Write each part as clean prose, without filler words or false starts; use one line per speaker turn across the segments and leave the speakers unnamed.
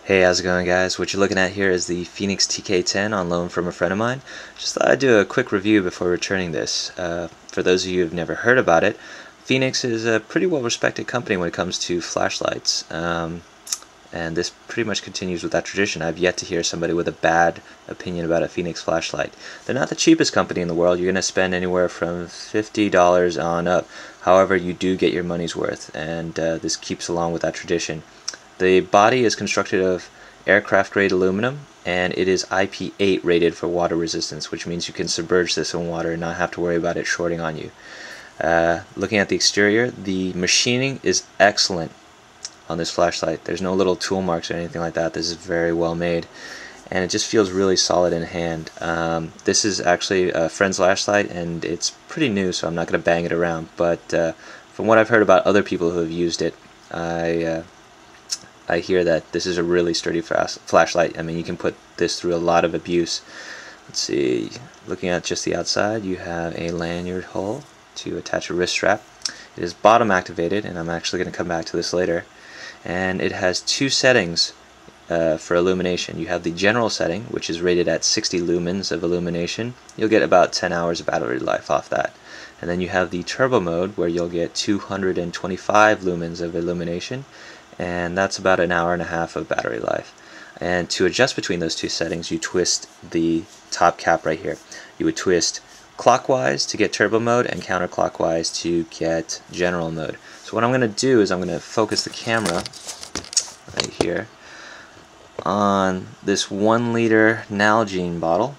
Hey, how's it going, guys? What you're looking at here is the Fenix TK10 on loan from a friend of mine. Just thought I'd do a quick review before returning this. For those of you who've never heard about it, Fenix is a pretty well-respected company when it comes to flashlights. And this pretty much continues with that tradition. I've yet to hear somebody with a bad opinion about a Fenix flashlight. They're not the cheapest company in the world. You're going to spend anywhere from $50 on up. However, you do get your money's worth, and this keeps along with that tradition. The body is constructed of aircraft-grade aluminum, and it is IP8 rated for water resistance, which means you can submerge this in water and not have to worry about it shorting on you. Looking at the exterior, the machining is excellent on this flashlight. There's no little tool marks or anything like that. This is very well made, and it just feels really solid in hand. This is actually a friend's flashlight, and it's pretty new, so I'm not going to bang it around, but from what I've heard about other people who have used it, I hear that this is a really sturdy flashlight. I mean, you can put this through a lot of abuse. Let's see, looking at just the outside, you have a lanyard hole to attach a wrist strap. It is bottom activated, and I'm actually going to come back to this later. And it has two settings for illumination. You have the general setting, which is rated at 60 lumens of illumination. You'll get about 10 hours of battery life off that. And then you have the turbo mode, where you'll get 225 lumens of illumination, and that's about an hour and a half of battery life. And to adjust between those two settings, you twist the top cap right here. You would twist clockwise to get turbo mode and counterclockwise to get general mode. So what I'm going to do is I'm going to focus the camera right here on this 1 liter Nalgene bottle.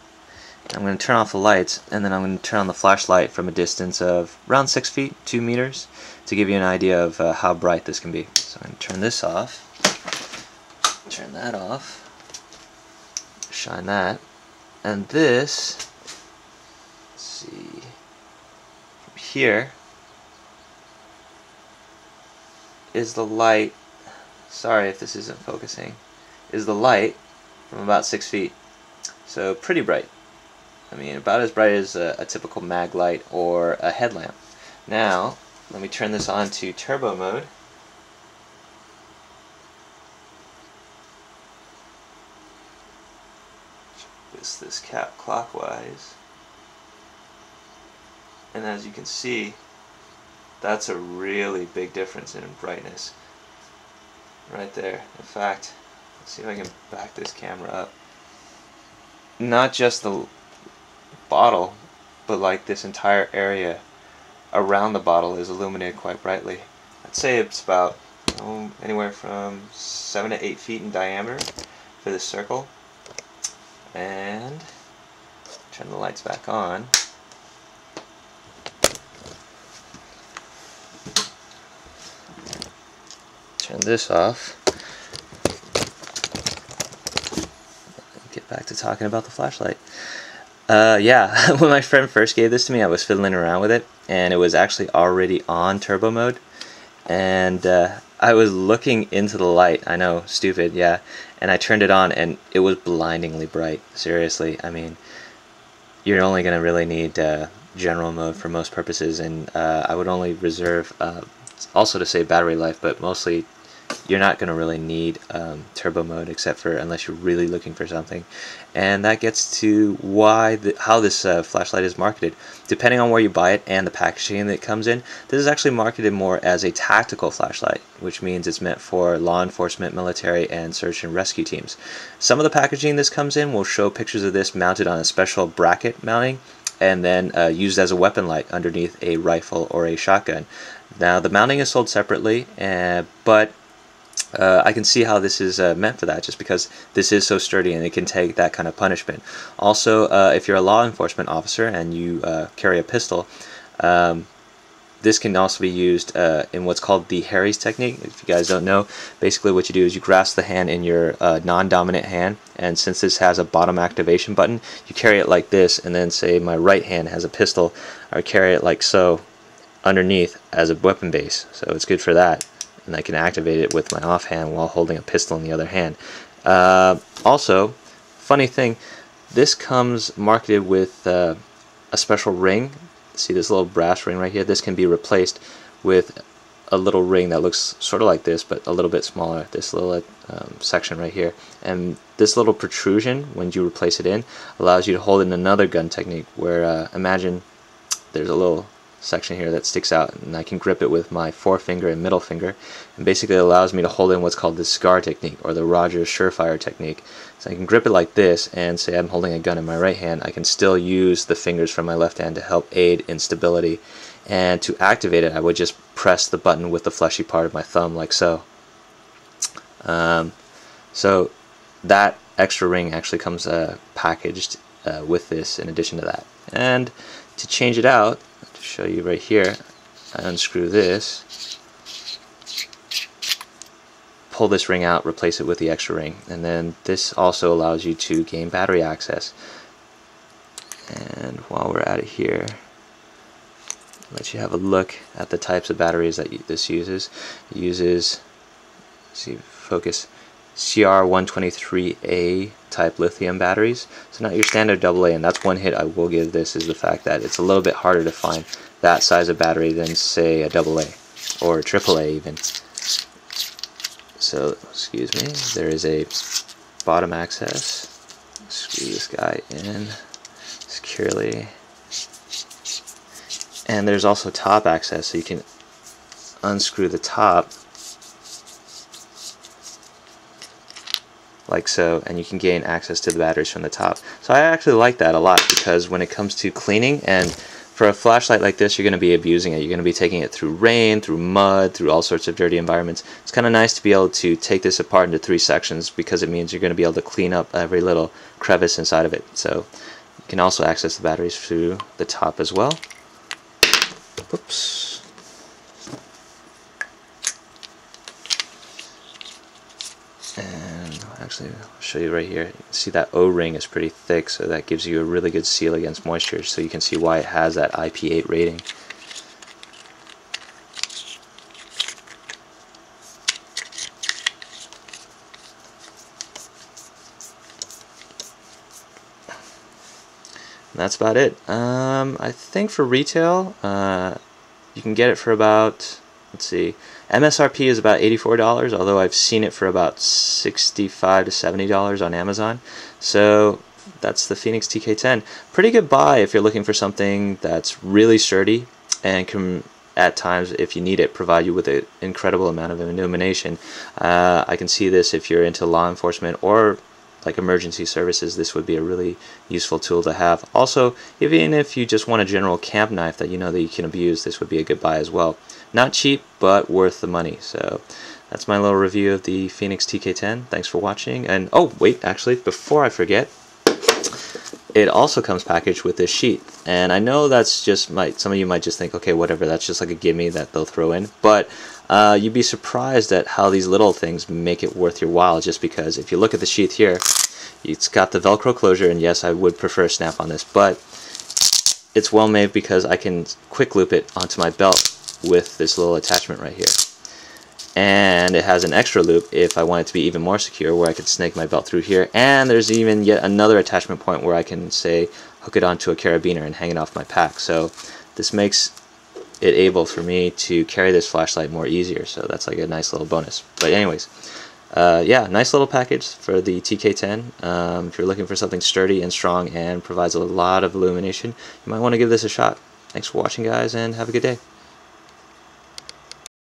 I'm going to turn off the lights, and then I'm going to turn on the flashlight from a distance of around 6 feet, 2 meters, to give you an idea of how bright this can be. So I'm going to turn this off, turn that off, shine that, and this, let's see, from here is the light, sorry if this isn't focusing, is the light from about 6 feet. So pretty bright. I mean, about as bright as a typical mag light or a headlamp. Now, let me turn this on to turbo mode. Twist this cap clockwise. And as you can see, that's a really big difference in brightness. Right there. In fact, let's see if I can back this camera up. Not just the bottle, but like this entire area around the bottle is illuminated quite brightly. I'd say it's about anywhere from 7 to 8 feet in diameter for this circle. And turn the lights back on. Turn this off. Get back to talking about the flashlight. Yeah, when my friend first gave this to me, I was fiddling around with it, and it was actually already on turbo mode, and I was looking into the light. I know, stupid, yeah, and I turned it on, and it was blindingly bright. Seriously, I mean, you're only going to really need general mode for most purposes, and I would only reserve, also to save battery life, but mostly you're not going to really need turbo mode, except for unless you're really looking for something. And that gets to how this flashlight is marketed. Depending on where you buy it and the packaging that it comes in, this is actually marketed more as a tactical flashlight, which means it's meant for law enforcement, military, and search and rescue teams. Some of the packaging this comes in will show pictures of this mounted on a special bracket mounting, and then used as a weapon light underneath a rifle or a shotgun. Now, the mounting is sold separately, but I can see how this is meant for that, just because this is so sturdy and it can take that kind of punishment. Also, if you're a law enforcement officer and you carry a pistol, this can also be used in what's called the Harry's technique. If you guys don't know, basically what you do is you grasp the hand in your non-dominant hand, and since this has a bottom activation button, you carry it like this, and then say my right hand has a pistol, I carry it like so underneath as a weapon base. So it's good for that. And I can activate it with my offhand while holding a pistol in the other hand. Also, funny thing, this comes marketed with a special ring. See this little brass ring right here? This can be replaced with a little ring that looks sort of like this, but a little bit smaller, this little section right here. And this little protrusion, when you replace it in, allows you to hold in another gun technique where, imagine there's a little section here that sticks out, and I can grip it with my forefinger and middle finger, and basically it allows me to hold in what's called the SCAR technique, or the Rogers Surefire technique. So I can grip it like this, and say I'm holding a gun in my right hand, I can still use the fingers from my left hand to help aid in stability. And to activate it, I would just press the button with the fleshy part of my thumb, like so. So that extra ring actually comes packaged with this in addition to that. And to change it out, to show you right here, I unscrew this, pull this ring out, replace it with the extra ring, and then this also allows you to gain battery access. And while we're at it here, let you have a look at the types of batteries that this uses. It uses, see, focus, CR123A type lithium batteries. So not your standard AA, and that's one hit I will give this, is the fact that it's a little bit harder to find that size of battery than, say, a AA or a AAA even. So, excuse me, there is a bottom access. Screw this guy in securely. And there's also top access, so you can unscrew the top like so, and you can gain access to the batteries from the top. So I actually like that a lot, because when it comes to cleaning, and for a flashlight like this, you're going to be abusing it. You're going to be taking it through rain, through mud, through all sorts of dirty environments. It's kind of nice to be able to take this apart into 3 sections, because it means you're going to be able to clean up every little crevice inside of it. So you can also access the batteries through the top as well. Oops. And actually, I'll show you right here. You can see that O-ring is pretty thick, so that gives you a really good seal against moisture, so you can see why it has that IP8 rating. And that's about it. I think for retail, you can get it for about, let's see, MSRP is about $84, although I've seen it for about $65 to $70 on Amazon. So that's the Fenix TK10. Pretty good buy if you're looking for something that's really sturdy and can, at times, if you need it, provide you with an incredible amount of illumination. I can see this if you're into law enforcement or like emergency services. This would be a really useful tool to have. Also, even if you just want a general camp knife that you know that you can abuse, this would be a good buy as well. Not cheap, but worth the money. So that's my little review of the Fenix TK10. Thanks for watching. And oh wait, actually, before I forget, it also comes packaged with this sheet. And I know that's just, some of you might just think, okay, whatever, that's just like a gimme that they'll throw in. But you'd be surprised at how these little things make it worth your while, just because if you look at the sheath here, it's got the Velcro closure, and yes, I would prefer a snap on this, but it's well made because I can quick loop it onto my belt with this little attachment right here. And it has an extra loop if I want it to be even more secure, where I could snake my belt through here. And there's even yet another attachment point where I can, say, hook it onto a carabiner and hang it off my pack. So this makes it able for me to carry this flashlight more easier, so that's like a nice little bonus. But anyways, yeah, nice little package for the TK10. If you're looking for something sturdy and strong and provides a lot of illumination, you might want to give this a shot. Thanks for watching, guys, and have a good day.